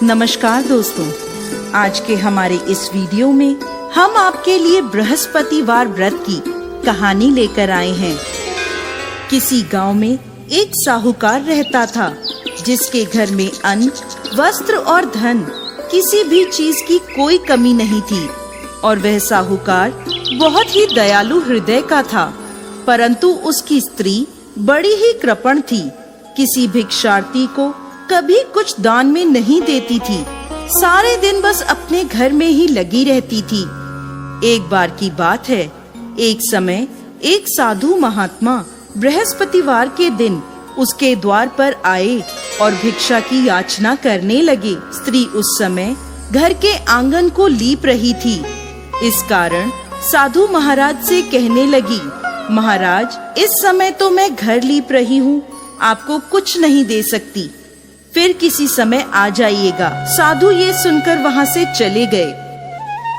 नमस्कार दोस्तों, आज के हमारे इस वीडियो में हम आपके लिए बृहस्पतिवार व्रत की कहानी लेकर आए हैं। किसी गांव में एक साहूकार रहता था जिसके घर में अन्न, वस्त्र और धन, किसी भी चीज की कोई कमी नहीं थी। और वह साहूकार बहुत ही दयालु हृदय का था, परंतु उसकी स्त्री बड़ी ही कृपण थी। किसी भिक्षार्थी को कभी कुछ दान में नहीं देती थी, सारे दिन बस अपने घर में ही लगी रहती थी। एक बार की बात है, एक समय एक साधु महात्मा बृहस्पतिवार के दिन उसके द्वार पर आए और भिक्षा की याचना करने लगे। स्त्री उस समय घर के आंगन को लीप रही थी। इस कारण साधु महाराज से कहने लगी, महाराज, इस समय तो मैं घर लीप रही हूँ, आपको कुछ नहीं दे सकती, फिर किसी समय आ जाइएगा। साधु ये सुनकर वहाँ से चले गए।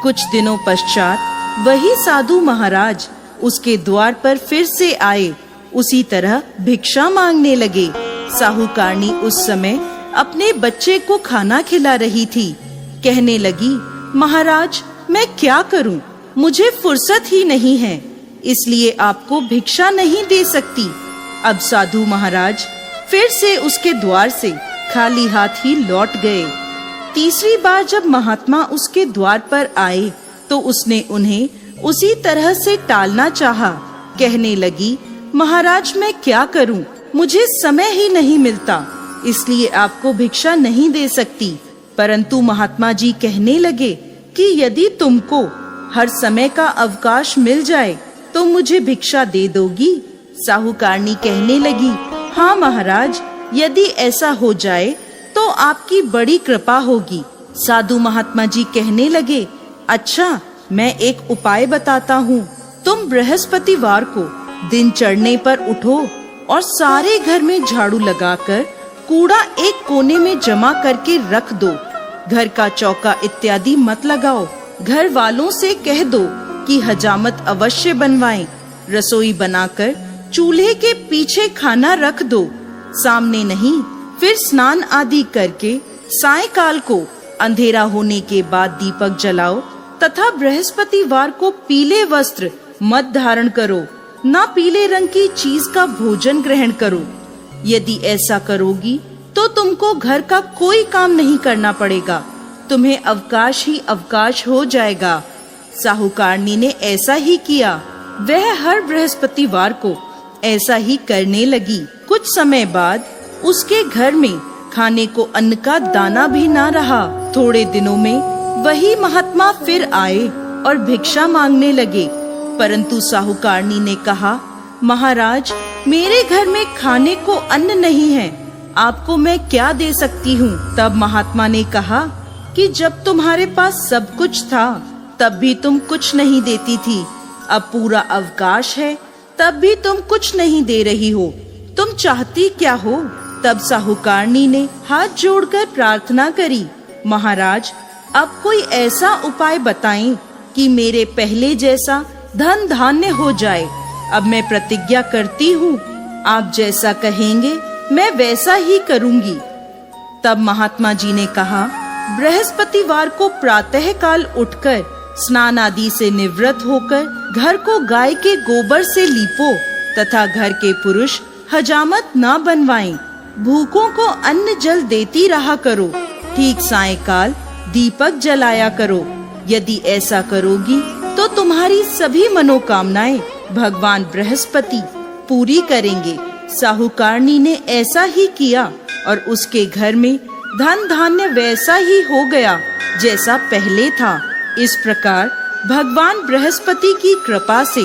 कुछ दिनों पश्चात वही साधु महाराज उसके द्वार पर फिर से आए, उसी तरह भिक्षा मांगने लगे। साहूकारनी उस समय अपने बच्चे को खाना खिला रही थी। कहने लगी, महाराज, मैं क्या करूं? मुझे फुर्सत ही नहीं है, इसलिए आपको भिक्षा नहीं दे सकती। अब साधु महाराज फिर से उसके द्वार से खाली हाथ ही लौट गए। तीसरी बार जब महात्मा उसके द्वार पर आए तो उसने उन्हें उसी तरह से टालना चाहा। कहने लगी, महाराज, मैं क्या करूं? मुझे समय ही नहीं मिलता, इसलिए आपको भिक्षा नहीं दे सकती। परंतु महात्मा जी कहने लगे कि यदि तुमको हर समय का अवकाश मिल जाए तो मुझे भिक्षा दे दोगी? साहूकारनी कहने लगी, हाँ महाराज, यदि ऐसा हो जाए तो आपकी बड़ी कृपा होगी। साधु महात्मा जी कहने लगे, अच्छा, मैं एक उपाय बताता हूँ। तुम बृहस्पतिवार को दिन चढ़ने पर उठो और सारे घर में झाड़ू लगाकर कूड़ा एक कोने में जमा करके रख दो। घर का चौका इत्यादि मत लगाओ। घर वालों से कह दो कि हजामत अवश्य बनवाएं। रसोई बनाकर चूल्हे के पीछे खाना रख दो, सामने नहीं। फिर स्नान आदि करके सायंकाल को अंधेरा होने के बाद दीपक जलाओ तथा बृहस्पतिवार को पीले वस्त्र मत धारण करो, ना पीले रंग की चीज का भोजन ग्रहण करो। यदि ऐसा करोगी तो तुमको घर का कोई काम नहीं करना पड़ेगा, तुम्हें अवकाश ही अवकाश हो जाएगा। साहूकारनी ने ऐसा ही किया। वह हर बृहस्पतिवार को ऐसा ही करने लगी। कुछ समय बाद उसके घर में खाने को अन्न का दाना भी ना रहा। थोड़े दिनों में वही महात्मा फिर आए और भिक्षा मांगने लगे, परंतु साहूकारनी ने कहा, महाराज, मेरे घर में खाने को अन्न नहीं है, आपको मैं क्या दे सकती हूँ? तब महात्मा ने कहा कि जब तुम्हारे पास सब कुछ था तब भी तुम कुछ नहीं देती थी, अब पूरा अवकाश है तब भी तुम कुछ नहीं दे रही हो, तुम चाहती क्या हो? तब साहूकारनी ने हाथ जोड़कर प्रार्थना करी, महाराज, अब कोई ऐसा उपाय बताएं कि मेरे पहले जैसा धन धान्य हो जाए। अब मैं प्रतिज्ञा करती हूँ, आप जैसा कहेंगे मैं वैसा ही करूँगी। तब महात्मा जी ने कहा, बृहस्पतिवार को प्रातः काल उठकर स्नान आदि से निवृत्त होकर घर को गाय के गोबर से लीपो तथा घर के पुरुष हजामत ना बनवाएं। भूखों को अन्न जल देती रहा करो। ठीक सायंकाल दीपक जलाया करो। यदि ऐसा करोगी तो तुम्हारी सभी मनोकामनाएं भगवान बृहस्पति पूरी करेंगे। साहूकारनी ने ऐसा ही किया और उसके घर में धन धान्य वैसा ही हो गया जैसा पहले था। इस प्रकार भगवान बृहस्पति की कृपा से